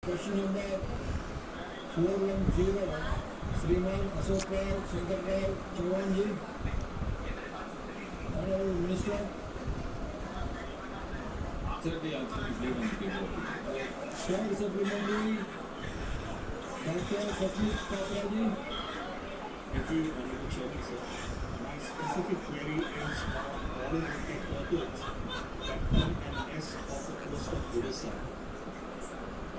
Question number 410, Sriman Ashok Rao, Shankar Rao, Chauhan ji. Honorable Minister. Sir, the answer is laid on the table. Share Supplementary, Dr. Satwik Patra ji. Thank you, Honorable Chairman, sir. My specific query is on all the turtles that come and nest off the coast of Odisha.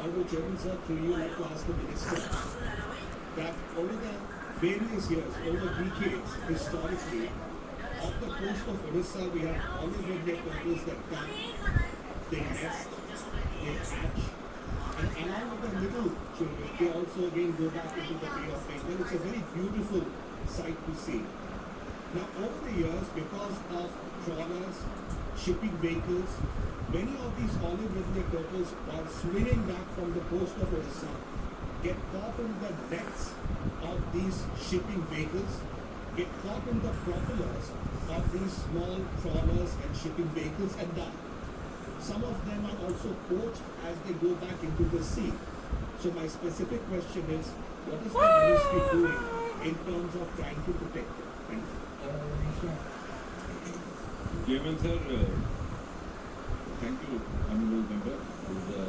Honorable Chairman, sir, through you, I'd like to ask the Minister that over the various years, over decades, historically, off the coast of Odisha, we have olive red turtles that come, they nest, they hatch, and along with the little children, they also again go back into the Bay of Bengal. It's a very beautiful sight to see. Now, over the years, because of trawlers, shipping vehicles, many of these olive red turtles are swimming back from the coast of Odisha, get caught in the nets of these shipping vehicles, get caught in the propellers of these small trawlers and shipping vehicles and die. Some of them are also poached as they go back into the sea. So my specific question is, what is the ministry doing in terms of trying to protect them? Thank you. Chairman, sir, thank you, Honorable Member, for the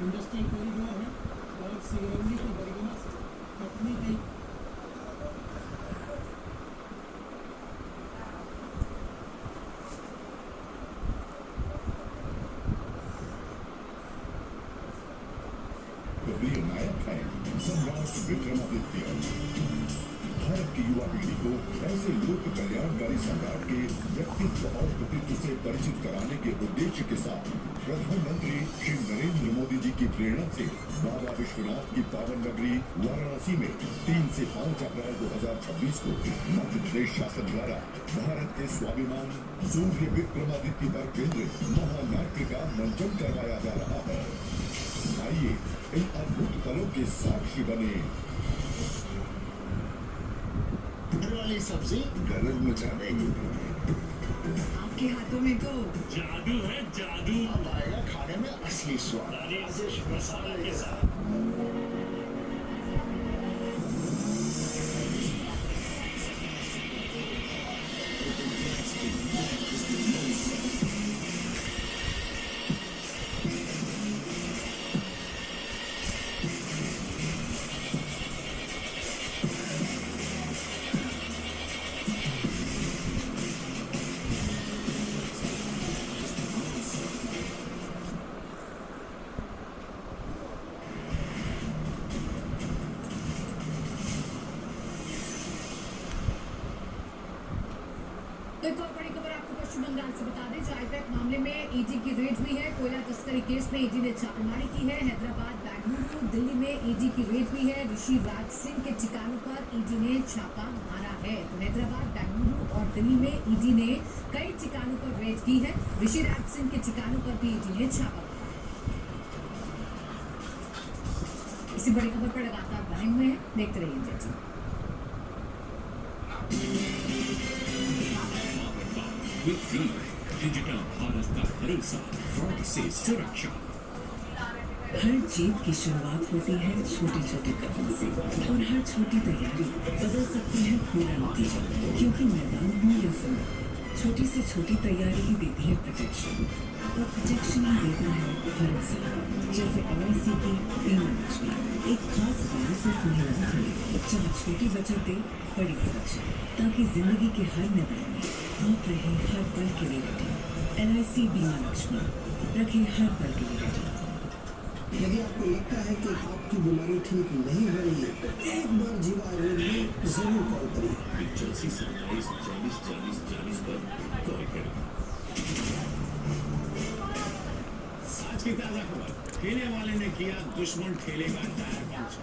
industrial corridor है और सिगरौली की बरगना से कटनी गई प्रिय नायक है सम्राट विक्रमादित्य। भारत की युवा पीढ़ी को ऐसे लोक कल्याणकारी सम्राट के व्यक्तित्व और कृतित्व से परिचित कराने के उद्देश्य के साथ प्रधानमंत्री श्री नरेंद्र मोदी जी की प्रेरणा से बाबा विश्वनाथ की पावन नगरी वाराणसी में 3 से 5 अप्रैल 2026 को मध्य प्रदेश शासन द्वारा भारत के स्वाभिमान सूर्य विक्रमादित्य पर केंद्रित महानाट्य का मंचन करवाया जा रहा है। आइए इन अद्भुत पलों के साक्षी बने। वाली सब्जी गलत मचा देंगे। आपके हाथों में तो जादू है जादू। अब आएगा खाने में असली स्वाद। राजेश मसाला के साथ। तो एक और बड़ी खबर आपको पश्चिम बंगाल से बता दें, चायपैक मामले में ईडी की रेड हुई है। कोयला तस्करी केस में ईडी ने छापेमारी की है। हैदराबाद, बेंगलुरु, दिल्ली में ईडी की रेड हुई है। ऋषि राज सिंह के ठिकानों पर ईडी ने छापा मारा है। तो हैदराबाद, बेंगलुरु और दिल्ली में ईडी ने कई ठिकानों पर रेड की है। ऋषि राज सिंह के ठिकानों पर भी ईडी ने छापा मारा है। इसी बड़ी खबर पर लगातार बने हुए हैं, देखते रहिए इंडिया टीवी। डिजिटल भारत का भरोसा, फ्रॉड से सुरक्षा। हर जीत की शुरुआत होती है छोटे छोटे कदमों से और हर छोटी तैयारी बदल सकती है पूरा नतीजा, क्योंकि मैदान हो या समुद्र, छोटी से छोटी तैयारी ही देती है प्रोटेक्शन और प्रोटेक्शन ही देता है भरोसा। जैसे LIC की बीमा लक्ष्मी, एक खास बीमा सिर्फ महिलाओं के लिए, जहाँ छोटी बचत दे बड़ी सुरक्षा, ताकि जिंदगी के हर मैदान में आप रहे हर पल के लिए रेडी। LIC बीमा लक्ष्मी, रखे हर पल के लिए रेडी। यदि आपको लगता है कि आपकी बीमारी ठीक नहीं हो रही है तो एक बार जीवा आयुर्वेद में जरूर कॉल करिए। 85 27 40 40 40 पर कॉल करें। आज की ताजा खबर, ठेले वाले ने किया दुश्मन ठेले का टायर पंचर।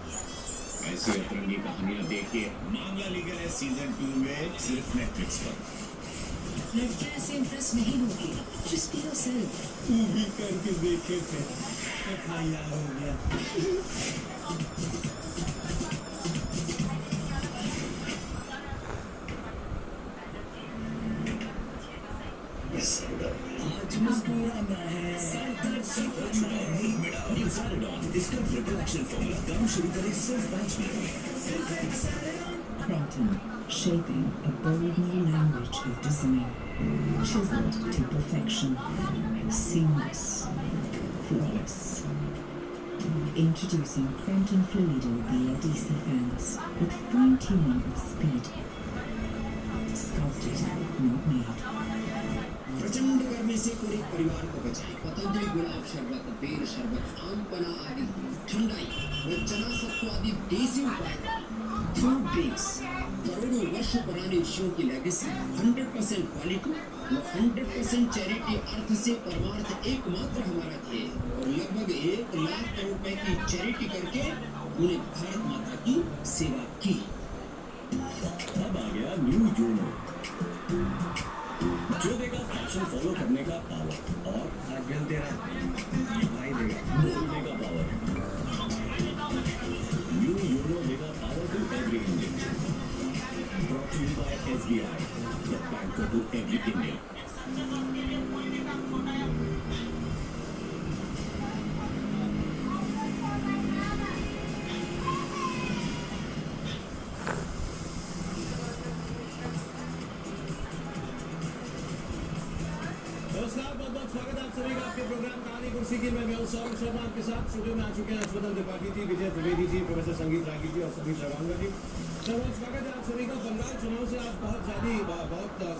ऐसी अतरंगी कहानियां देखिए मामला लीगल है सीजन 2 में सिर्फ नेटफ्लिक्स पर। लड़कियां से इम्प्रेस नहीं होगी, जस्ट बी योरसेल्फ। तू भी करके देखे थे, FIR हो गया। आज मुस्कुराना है, सर दर्द से बचना है, नहीं मिटाओ Xaladon, इसका ट्रिपल एक्शन फॉर्मूला काम शुरू करें सिर्फ 5 मिनट में। Crenton, shaping a bold new language of design, chiseled to perfection, seamless, flawless. Introducing Crenton Fluido BLDC fans with fine-tuning of speed. Sculpted, not made. प्रचंड गर्मी से पूरे परिवार को बचाए पतंजलि गुलाब शरबत, बेर शरबत, आम पना आदि ठंडाई व चना सत्तू आदि देसी उपाय फूड ड्रिंक्स करोड़ों वर्ष पुरानी शो की लेगेसी 100% क्वालिटी व 100% चैरिटी अर्थ से परमार्थ एकमात्र हमारा ध्येय और लगभग 1 लाख करोड़ रुपए की चैरिटी करके उन्हें भारत माता की सेवा की। अब आ गया न्यू यूनो, जो देगा फैशन फॉलो करने का पावर और आज बिल तेरा भाई देगा बोलने का पावर। न्यू यूनो देगा power to every Indian. Brought to you by SBI, the banker to every Indian. नमस्कार, बहुत बहुत स्वागत है आप सभी का आपके प्रोग्राम कहानी कुर्सी की। मैं सौरभ शर्मा आपके साथ स्टूडियो में आ चुके हैं हर्षवर्धन त्रिपाठी जी, विजय त्रिवेदी जी, प्रोफेसर संगीत रागी जी और सभी श्रवांगा जी। तो बहुत स्वागत है आप सभी का। बंगाल चुनाव से आज बहुत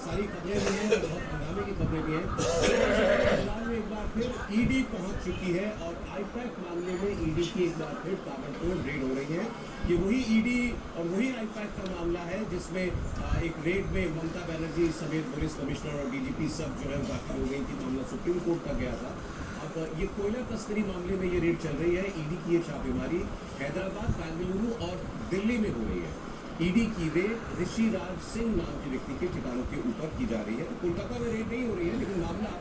सारी खबरें भी हैं, बहुत हंगामे की खबरें भी हैं। बंगाल में एक बार फिर ईडी पहुंच चुकी है और आईपैक मामले में ईडी की एक बार फिर ताबड़तोड़ रेड हो रही है। ये वही ईडी और वही आईपैक का मामला है जिसमें एक रेड में ममता बनर्जी समेत पुलिस कमिश्नर और डीजीपी सब जो है दाखिल हो गई थी। मामला सुप्रीम कोर्ट तक गया था। अब ये कोयला तस्करी मामले में ये रेड चल रही है। ईडी की ये छापेमारी हैदराबाद, बेंगलुरु और दिल्ली में हो रही है। ईडी की रेड ऋषि राज सिंह नाम के व्यक्ति के ठिकानों के ऊपर की जा रही है। कोलकाता में रेड नहीं हो रही है, लेकिन मामला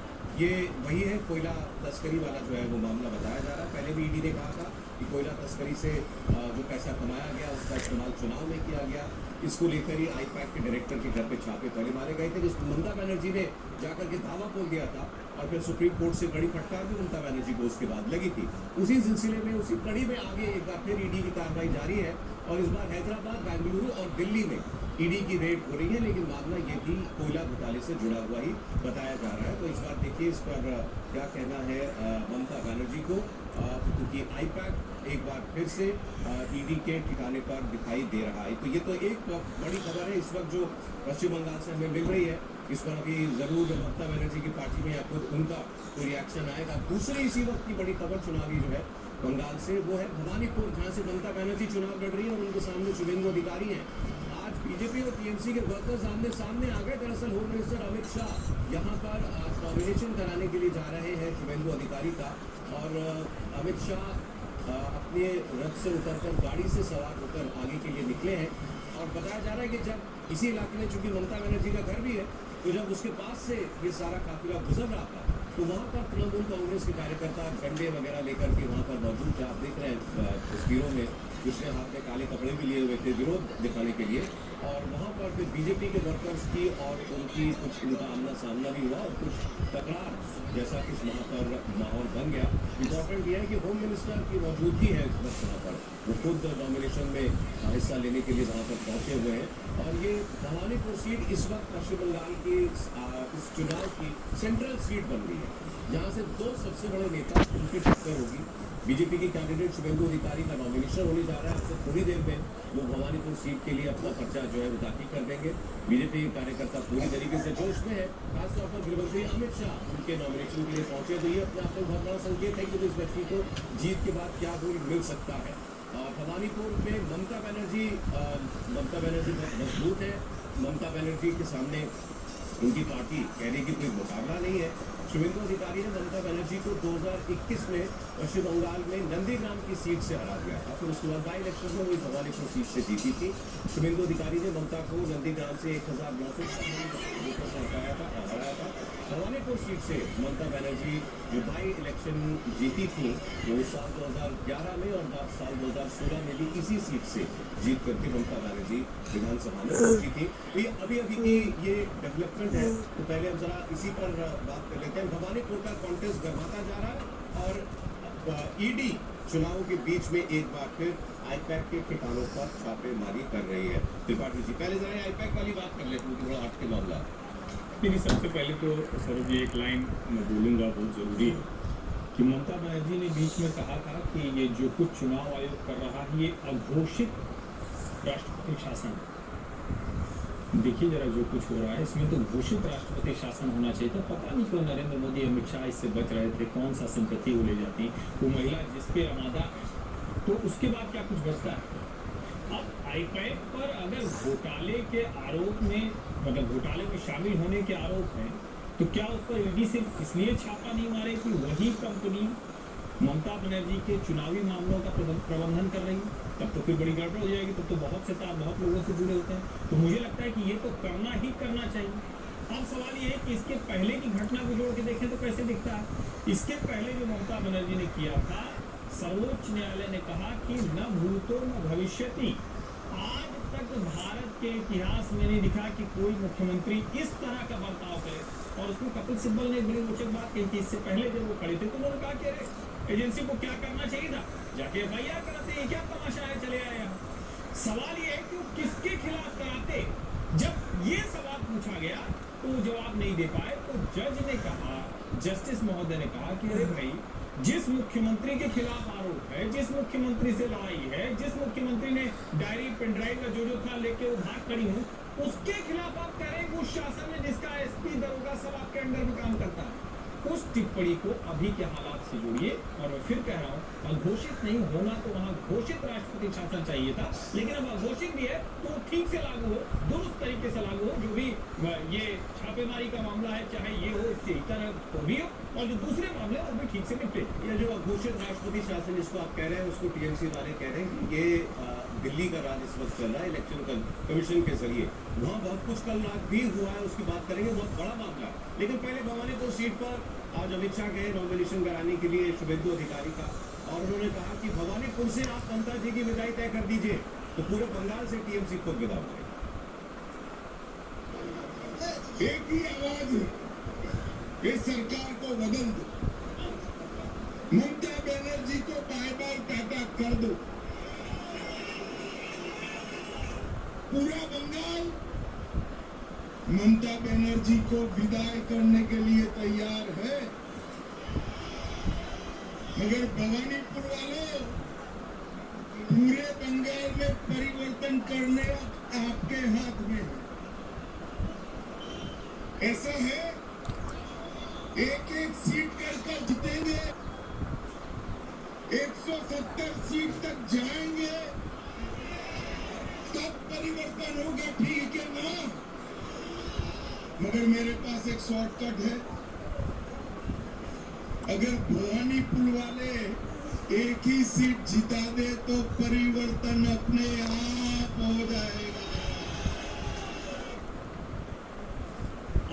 ये वही है, कोयला तस्करी वाला जो है वो मामला बताया जा रहा है। पहले भी ईडी ने कहा था कि कोयला तस्करी से जो पैसा कमाया गया उसका इस्तेमाल चुनाव में किया गया। इसको लेकर ही आईपैक के डायरेक्टर के घर पे छापे पहले मारे गए थे, जिसको ममता बनर्जी ने जाकर के दावा बोल दिया था और फिर सुप्रीम कोर्ट से कड़ी फटकार भी ममता बनर्जी को उसके बाद लगी थी। उसी सिलसिले में उसी कड़ी में आगे एक बार फिर ईडी की कार्रवाई जारी है और इस बार हैदराबाद, बेंगलुरु और दिल्ली में ईडी की रेड हो रही है। लेकिन मामला ये भी कोयला घोटाले से जुड़ा हुआ ही बताया जा रहा है। तो इस बार देखिए इस पर क्या कहना है ममता बनर्जी को, क्योंकि आईपैक एक बार फिर से ईडी के ठिकाने पर दिखाई दे रहा है। तो ये तो एक बड़ी खबर है इस वक्त जो पश्चिम बंगाल से हमें मिल रही है। इस पर अभी जरूर ममता बनर्जी की पार्टी में या खुद उनका कोई रिएक्शन आएगा। दूसरी इसी वक्त की बड़ी खबर चुनावी जो है बंगाल से, वो है भवानीपुर, जहाँ से ममता बनर्जी चुनाव लड़ रही है और उनके सामने शुभेंदु अधिकारी हैं। आज बीजेपी और टीएमसी के वर्कर्स आमने सामने आ गए। दरअसल होम मिनिस्टर अमित शाह यहाँ पर नॉमिनेशन कराने के लिए जा रहे हैं शुभेंदु अधिकारी का, और अमित शाह अपने रथ से उतरकर गाड़ी से सवार होकर आगे के लिए निकले हैं। और बताया जा रहा है कि जब इसी इलाके में चूंकि ममता बनर्जी का घर भी है, तो जब उसके पास से ये सारा काफिला गुजर रहा था तो वहाँ पर तृणमूल कांग्रेस के कार्यकर्ता झंडे वगैरह लेकर के वहाँ पर मौजूद थे। आप देख रहे हैं तस्वीरों में, जिसने हाथ में काले कपड़े भी लिए हुए थे विरोध दिखाने के लिए। और वहाँ पर फिर बीजेपी के वर्कर्स की और उनकी कुछ उनका आमना सामना भी हुआ और कुछ तकरार जैसा कि वहाँ पर माहौल बन गया। इम्पॉर्टेंट यह है कि होम मिनिस्टर की मौजूदगी है इस वक्त वहाँ पर, वो खुद नॉमिनेशन में हिस्सा लेने के लिए वहाँ पर पहुँचे हुए हैं। और ये भवानीपुर सीट इस वक्त पश्चिम बंगाल की इस चुनाव की सेंट्रल सीट बन गई है, जहाँ से दो सबसे बड़े नेता उनकी टक्कर होगी। बीजेपी के कैंडिडेट शुभेंदु अधिकारी का नॉमिनेशन होने जा रहा है। उससे थोड़ी देर में वो भवानीपुर सीट के लिए अपना पर्चा जो है वो दाखिल कर देंगे। बीजेपी के कार्यकर्ता पूरी तरीके से जोश में है, खासतौर पर गृहमंत्री अमित शाह उनके नॉमिनेशन के लिए पहुंचे। तो ये अपने आप में बहुत बड़ा संकेत है कि इस व्यक्ति को जीत के बाद क्या गोल मिल सकता है। भवानीपुर में ममता बनर्जी बहुत मजबूत है। ममता बनर्जी के सामने उनकी पार्टी कहने की कोई मुकाबला नहीं है। शुभेंदु अधिकारी ने ममता बनर्जी को 2021 में पश्चिम बंगाल में नंदीग्राम की सीट से हरा दिया था। फिर उसके बाद बाई इलेक्शन में वही भवानीपुर सीट से जीती थी। शुभेंदु अधिकारी ने ममता को नंदीग्राम से 1900 वोटों से हराया था। भवानीपुर सीट से ममता बनर्जी जो बाई इलेक्शन जीती थी वो साल 2011 में और साल 2016 में भी इसी सीट से जीत करके ममता बनर्जी विधानसभा में पहुंची थी। तो ये अभी अभी की ये डेवलपमेंट है, तो पहले हम जरा इसी पर बात कर लेते हैं। भवानीपुर का कॉन्टेस्ट गर्माता जा रहा है और ईडी चुनावों के बीच में एक बार फिर आईपैक के ठिकानों पर छापेमारी कर रही है। त्रिपाठी जी, पहले जरा आईपैक वाली बात कर लेते हैं, थोड़ा हट के मामला है। देखिए, सबसे पहले तो सौरभ जी एक लाइन मैं बोलूँगा बहुत ज़रूरी है कि ममता बनर्जी ने बीच में कहा था कि ये जो कुछ चुनाव आयोग कर रहा है ये अघोषित राष्ट्रपति शासन है। देखिए जरा जो कुछ हो रहा है इसमें तो घोषित राष्ट्रपति शासन होना चाहिए था। पता नहीं क्यों नरेंद्र मोदी अमित शाह इससे बच रहे थे, कौन सा संपत्ति वो ले जाती, वो महिला जिस पे आमादा है तो उसके बाद क्या कुछ बचता है। अब आईपैक पर अगर घोटाले के आरोप में मतलब घोटाले में शामिल होने के आरोप हैं तो क्या उस पर ईडी सिर्फ इसलिए छापा नहीं मारे कि वही कंपनी ममता बनर्जी के चुनावी मामलों का प्रबंधन कर रही है? तब तो फिर बड़ी गड़बड़ हो जाएगी, तब तो बहुत से तार बहुत लोगों से जुड़े होते हैं। तो मुझे लगता है कि ये तो करना ही करना चाहिए। अब सवाल ये है कि इसके पहले की घटना को जोड़ के देखें तो कैसे दिखता है। इसके पहले जो ममता बनर्जी ने किया था, सर्वोच्च न्यायालय ने कहा कि न भूतो न भविष्यति, आज तक भारत के इतिहास में नहीं दिखा कि कोई मुख्यमंत्री इस तरह का बर्ताव करे। और उसमें कपिल सिब्बल ने एक बड़ी रोचक बात कही थी, इससे पहले जब वो खड़े थे तो उन्होंने कहा कि अरे एजेंसी को क्या करना चाहिए था, जाके FIR कराते, ये क्या तमाशा है, चले आए यहाँ। सवाल ये है कि वो किसके खिलाफ कराते। जब ये सवाल पूछा गया तो वो जवाब नहीं दे पाए, तो जज ने कहा, जस्टिस महोदय ने कहा कि अरे भाई, जिस मुख्यमंत्री के खिलाफ आरोप है, जिस मुख्यमंत्री से लड़ाई है, जिस मुख्यमंत्री ने डायरी पेन ड्राइव का जो था लेके वो भाग खड़ी हूँ, उसके खिलाफ आप कह रहे हैं उस शासन में जिसका SP दरोगा सब आपके अंडर में काम करता है। उस टिप्पणी को अभी के हालात से जोड़िए। और मैं फिर कह रहा हूँ, अघोषित नहीं होना तो वहाँ घोषित राष्ट्रपति शासन चाहिए था, लेकिन अब अघोषित भी है तो ठीक से लागू हो, दुरुस्त तरीके से लागू हो। जो भी ये छापेमारी का मामला है, चाहे ये हो, इससे इतर तो भी हो, और जो दूसरे मामले वो भी ठीक से निपटे। ये जो अघोषित राष्ट्रपति शासन जिसको आप कह रहे हैं, उसको TMC वाले कह रहे हैं कि ये दिल्ली का राज इस वक्त चल रहा है इलेक्शन कमीशन के जरिए। वहाँ बहुत कुछ कल रात भी हुआ है, उसकी बात करेंगे, बहुत बड़ा मामला है। लेकिन पहले भवानीपुर सीट पर आज अमित शाह गए नॉमिनेशन कराने के लिए शुभेंदु अधिकारी का, और उन्होंने कहा कि भवानीपुर से आप ममता जी की विदाई तय कर दीजिए तो पूरे बंगाल से TMC खुद विदा हो जाएगी। एक ही आवाज है, इस सरकार को बदल दो, ममता बनर्जी को बाय बाय टाटा कर दो। पूरा बंगाल ममता बनर्जी को विदाई करने के लिए तैयार है, मगर भवानीपुर वालों, पूरे बंगाल में परिवर्तन करने आपके हाथ में है। ऐसा है, एक एक सीट कर जीतेंगे, 170 सीट तक जाएंगे, तब परिवर्तन होगा, ठीक है ना? मगर मेरे पास एक शॉर्टकट है। अगर भवानीपुर वाले एक ही सीट जिता दे तो परिवर्तन अपने आप हो जाएगा।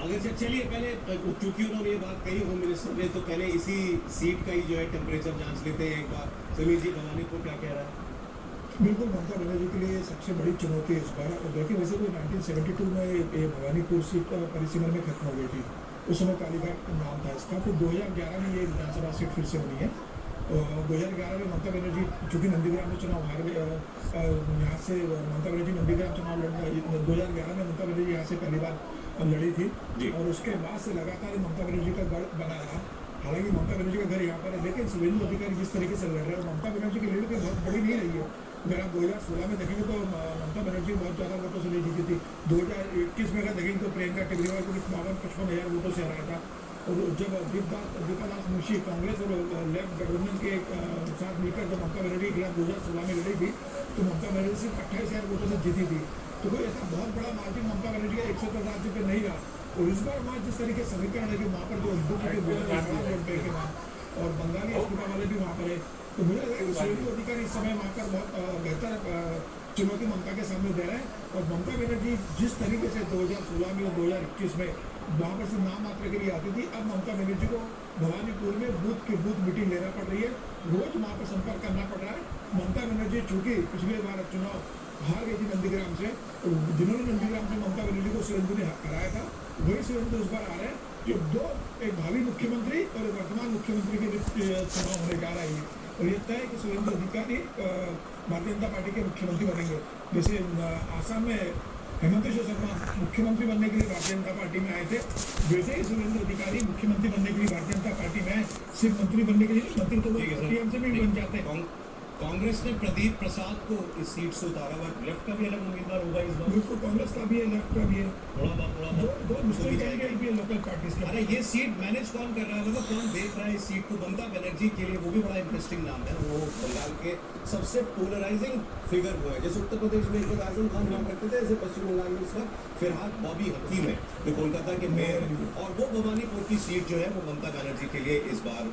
अगर चलिए पहले, क्योंकि उन्होंने ये बात कही होम मिनिस्टर ने, तो पहले इसी सीट का ही जो है टेम्परेचर जांच लेते हैं एक बार। समीर जी, भवानीपुर क्या कह रहा है? बिल्कुल, ममता बनर्जी के लिए सबसे बड़ी चुनौती है इस बार। और देखिए, वैसे तो 1972 में ये भवानीपुर सीट परिसीमन में खत्म हो गई थी, उस समय कालीघाट नाम था इसका। फिर 2011 में ये विधानसभा सीट फिर से बनी है। 2011 में ममता बनर्जी चूँकि नंदीग्राम में चुनाव हार गए, यहाँ से ममता बनर्जी नंदीग्राम चुनाव लड़ना, 2011 में ममता बनर्जी यहाँ से पहली बार लड़ी थी, और उसके बाद से लगातार ममता बनर्जी का गढ़ बना रहा। हालांकि ममता बनर्जी का घर यहाँ पर है, लेकिन शुभेंदु अधिकारी जिस तरीके से लड़ रहे हैं, ममता बनर्जी की लीड बहुत बड़ी नहीं रही है। अगर आप 2016 में देखेंगे तो ममता बनर्जी बहुत ज़्यादा वोटों से नहीं जीती थी। 2021 में अगर देखेंगे तो प्रियंका टेगरीवाल को 55-55 हज़ार वोटों से हराया था। और जब दीपा दास मुंशी कांग्रेस और लेफ्ट गठबंधन के साथ मिलकर जब ममता बनर्जी के खिलाफ 2016 में लड़ी थी, तो ममता बनर्जी सिर्फ 28,000 वोटों से जीती थी। तो कोई ऐसा बहुत बड़ा मार्जिन ममता बनर्जी का 110 राज्य पे नहीं रहा। और इस बार वहाँ जिस तरीके समीकरण है कि वहाँ पर जो हिंदू के वहाँ और बंगाली अस्पताल वाले भी वहाँ पर है, तो मुझे लगता है कि शुभेंदु अधिकारी इस समय वहाँ पर बहुत बेहतर चुनौती ममता के सामने दे रहे हैं। और ममता बनर्जी जिस तरीके से 2016 में और 2021 में वहाँ पर सिर्फ नाम मात्र के लिए आती थी। अब ममता बनर्जी को भवानीपुर में बूथ के बूथ मीटिंग लेना पड़ रही है, रोज वहाँ पर संपर्क करना पड़ रहा है। ममता बनर्जी चूंकि पिछले बार चुनाव हार गई थी नंदीग्राम से, जिन्होंने नंदीग्राम से ममता बनर्जी को सुरेंद्र ने हराया था, वही सुरेंद्र इस बार आ रहे हैं। जो दो, एक भावी मुख्यमंत्री और एक वर्तमान मुख्यमंत्री के चुनाव होने जा रही है, और ये तय है कि सुरेंद्र अधिकारी भारतीय जनता पार्टी के मुख्यमंत्री बनेंगे। जैसे आसाम में हेमंत शर्मा मुख्यमंत्री बनने के लिए भारतीय जनता पार्टी में आए थे, वैसे ही सुरेंद्र अधिकारी मुख्यमंत्री बनने के लिए भारतीय जनता पार्टी में आए। सिर्फ मंत्री बनने के लिए, मंत्री तो टीएमसी में भी बन जाते हैं। कांग्रेस ने प्रदीप प्रसाद को इस सीट से उतारा हुआ, लेफ्ट का भी अलग उम्मीदवार होगा इस बार। बिल्कुल, कांग्रेस का भी है, लेफ्ट का भी है, थोड़ा दो मुस्लिम कैंडिडेट भी है लोकल पार्टीज के। अरे ये सीट मैनेज कौन कर रहा है, मतलब कौन देख रहा है इस सीट को? ममता बनर्जी के लिए वो भी बड़ा इंटरेस्टिंग नाम है। वो बंगाल के सबसे पोलराइजिंग फिगर वो है। जैसे उत्तर प्रदेश में एक बार आजम खान हुआ करते थे, ऐसे पश्चिम बंगाल में इस वक्त फिरहाद बॉबी हकीम है जो कोलकाता के मेयर है, और वो भवानीपुर की सीट जो है वो ममता बनर्जी के लिए इस बार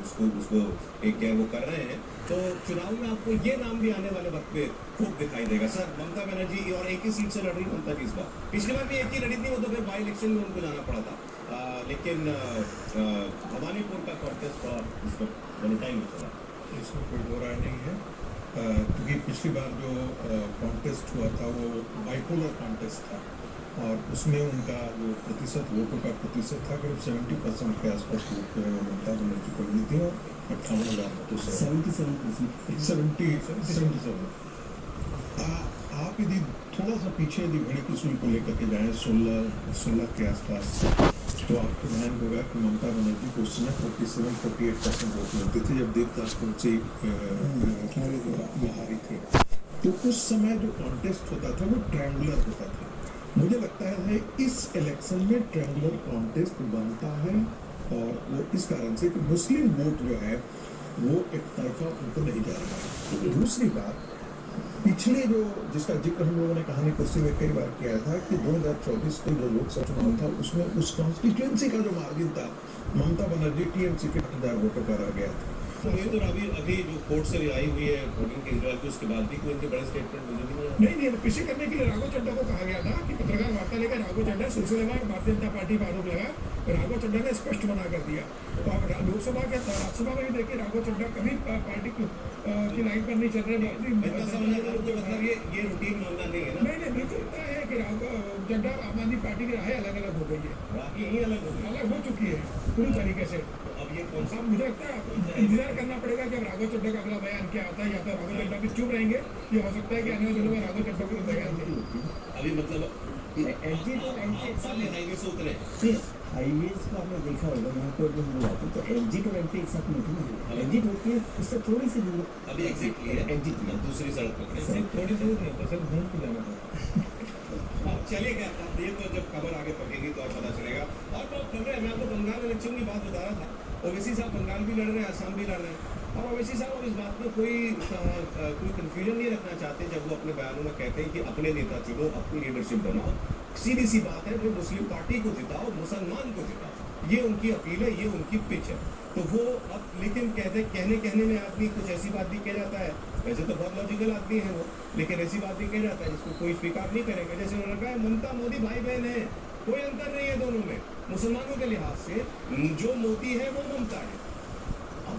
उसको एक क्या वो कर रहे हैं। तो चुनाव में आपको ये नाम भी आने वाले वक्त में खूब दिखाई देगा। सर, ममता बनर्जी और एक ही सीट से लड़ रही ममता की इस बार, पिछली बार भी एक ही लड़ी थी, वो तो फिर बाई इलेक्शन में उनको जाना पड़ा था। लेकिन भवानीपुर का कॉन्टेस्ट इस वक्त बड़े टाइम में चला, इसमें कोई दो राय नहीं है, क्योंकि पिछली बार जो कॉन्टेस्ट हुआ था वो बाइपोलर कॉन्टेस्ट था, और उसमें उनका जो प्रतिशत वोटों का प्रतिशत था करीब 70% के आसपास वोट जो है वो ममता बनर्जी को मिली थी, और 58,000 वोटों से 77। आप यदि थोड़ा सा पीछे यदि घड़ी की सुई को लेकर के जाएँ 16 के आसपास, तो आपको ध्यान होगा कि ममता बनर्जी को उस समय 47-48% वोट मिलते थे जब देवदास तुलसी हारी थे। तो उस समय जो कॉन्टेस्ट होता था वो ट्रायंगुलर होता था। मुझे लगता है इस इलेक्शन में ट्रायंगुलर कॉन्टेस्ट बनता है, और वो इस कारण से कि मुस्लिम वोट जो है वो एक तरफा उनको नहीं जा रहा है। दूसरी बात, पिछले जो जिसका जिक्र हम लोगों ने कहानी कुर्सी में कई बार किया था कि 2024 का जो लोकसभा चुनाव था उसमें उस कॉन्स्टिट्यूएंसी का जो मार्जिन था ममता बनर्जी टीएमसी के 8,000 वोटों का रह गया था। तो ये तो अभी जो कोर्ट से रिहाई हुई है वोटिंग केजरीवाल की, उसके बाद भी कोई इनके बड़े स्टेटमेंट मुझे भी नहीं, पीछे करने के लिए राघव चड्ढा को कहा गया था कि पत्रकार वार्ता लेकर राघव चड्ढा सिलसिलेवार भारतीय जनता पार्टी पर आरोप लगा। राघव चड्ढा ने स्पष्ट मना कर दिया, और लोकसभा के राज्यसभा में भी देखिए राघव चड्ढा कभी पार्टी की लाइन पर नहीं चल रहे। मतलब ये रूटीन मामला नहीं है ना? नहीं, बिल्कुल तय है कि राघव चड्ढा आम आदमी पार्टी की राहें अलग अलग हो गई है, यही अलग हो चुकी है पूरी तरीके से। अब ये कौन सा, मुझे लगता है इंतजार करना पड़ेगा कि अब राघव चड्ढा का अगला बयान क्या आता है, या तो राघव चड्ढा भी चुप रहेंगे, ये हो सकता है कि आने वाले दिनों में राघव चड्ढा को बयान दें। अभी मतलब एग्जिट और एंट्री एक साथ हाईवे से उतरे, हाईवेज को आपने देखा होगा, यहाँ पर जो हम आते तो एग्जिट और एंट्री एक साथ नहीं होती ना, एग्जिट होती है उससे थोड़ी सी दूर। अभी एग्जिट लिया, एग्जिट लिया, दूसरी सड़क पकड़े, थोड़ी दूर नहीं होता, सिर्फ घूम के जाना पड़ता। अब चलेगा, अब ये तो जब खबर आगे पकेगी तो पता चलेगा। और बहुत खबरें, मैं आपको बंगाल इलेक्शन की बात बता रहा था, ओवैसी साहब बंगाल भी लड़ रहे हैं, असम भी लड़ रहे हैं, और ओवैसी साहब अब इस बात में कोई कन्फ्यूजन नहीं रखना चाहते जब वो अपने बयानों में कहते हैं कि अपने नेता चुनो, अपनी लीडरशिप बनाओ, सीधी सी बात है, वो मुस्लिम पार्टी को जिताओ, मुसलमान को जिताओ, ये उनकी अपील है, ये उनकी पिच है। तो वो अब लेकिन कहने में आदमी कुछ ऐसी बात भी कह जाता है, वैसे तो बहुत लॉजिकल आदमी है वो, लेकिन ऐसी बात भी कह जाता है जिसको कोई स्वीकार नहीं करेगा। जैसे उन्होंने कहा ममता मोदी भाई बहन है, कोई अंतर नहीं है दोनों में, मुसलमानों के लिहाज से जो मोदी है वो ममता है। अब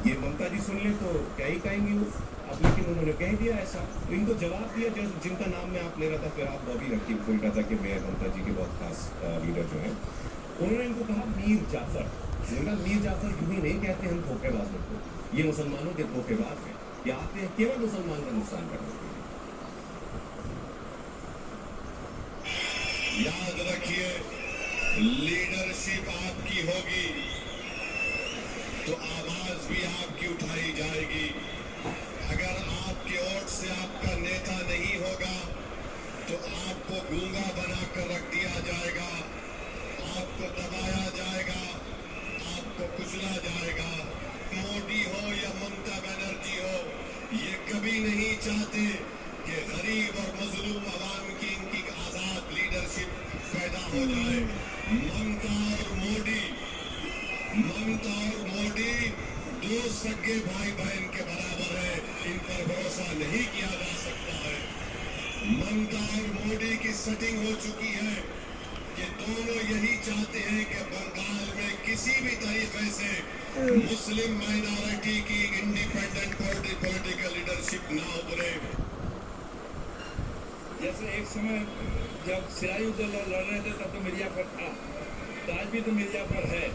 ये ममता जी सुन ले तो क्या ही कहेंगी वो, अब लेकिन उन्होंने कह दिया ऐसा, तो इनको जवाब दिया जिनका नाम मैं आप ले रहा था, फिर आप बॉबी रखी कोलकाता के मेयर ममता जी के बहुत खास लीडर जो है, उन्होंने इनको कहा मीर जाफर। उन्होंने मीर जाफर यूं ही नहीं कहते हम धोखेबाज को, ये मुसलमानों के धोखेबाज हैं, ये आते हैं केवल मुसलमान का नुकसान करने के लिए। याद रखिए, लीडरशिप आपकी होगी तो आवाज भी आपकी उठाई जाएगी। अगर आपके वोट से आपका नेता नहीं होगा तो आपको गूंगा बनाकर रख दिया जाएगा, आपको दबाया जाएगा, आपको कुचला जाएगा। मोदी हो या ममता बनर्जी हो, ये कभी नहीं चाहते कि गरीब और मजलूम आवाम की इनकी आजाद लीडरशिप पैदा हो जाए। ममता और मोदी दो सगे भाई बहन के बराबर है, इन पर भरोसा नहीं किया जा सकता है। ममता और मोदी की सेटिंग हो चुकी है, कि दोनों यही चाहते हैं कि बंगाल में किसी भी तरीके से मुस्लिम माइनॉरिटी की इंडिपेंडेंट पॉलिटिकल लीडरशिप ना उभरे। जैसे एक समय जब सिराजुद्दौला लड़ रहे थे तब तो मिर्जाफर था, तो आज भी तो मिर्जाफर है।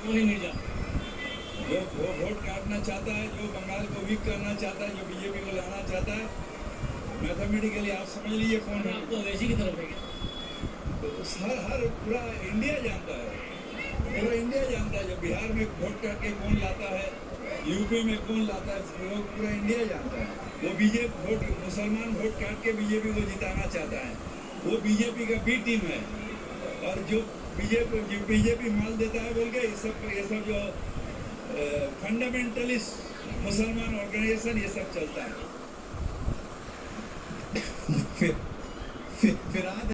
वही मिर्जा जो वो वोट काटना चाहता है, जो बंगाल को वीक करना चाहता है, जो बीजेपी को लाना चाहता है, मैथमेटिकली आप समझ लीजिए कौन है। आपको वैसी की तरफ है तो हर पूरा इंडिया जानता है, पूरा इंडिया जानता है। जब बिहार में वोट करके कौन लाता है, यूपी में कौन लाता है, वो पूरा इंडिया जानता है। वो बीजेपी वोट, मुसलमान वोट काट के बीजेपी को जिताना चाहता है, वो बीजेपी का बी टीम है। और जो बीजेपी माल देता है बोल के ये सब जो फंडामेंटलिस्ट मुसलमान ऑर्गेनाइजेशन ये सब चलता है। फिर आज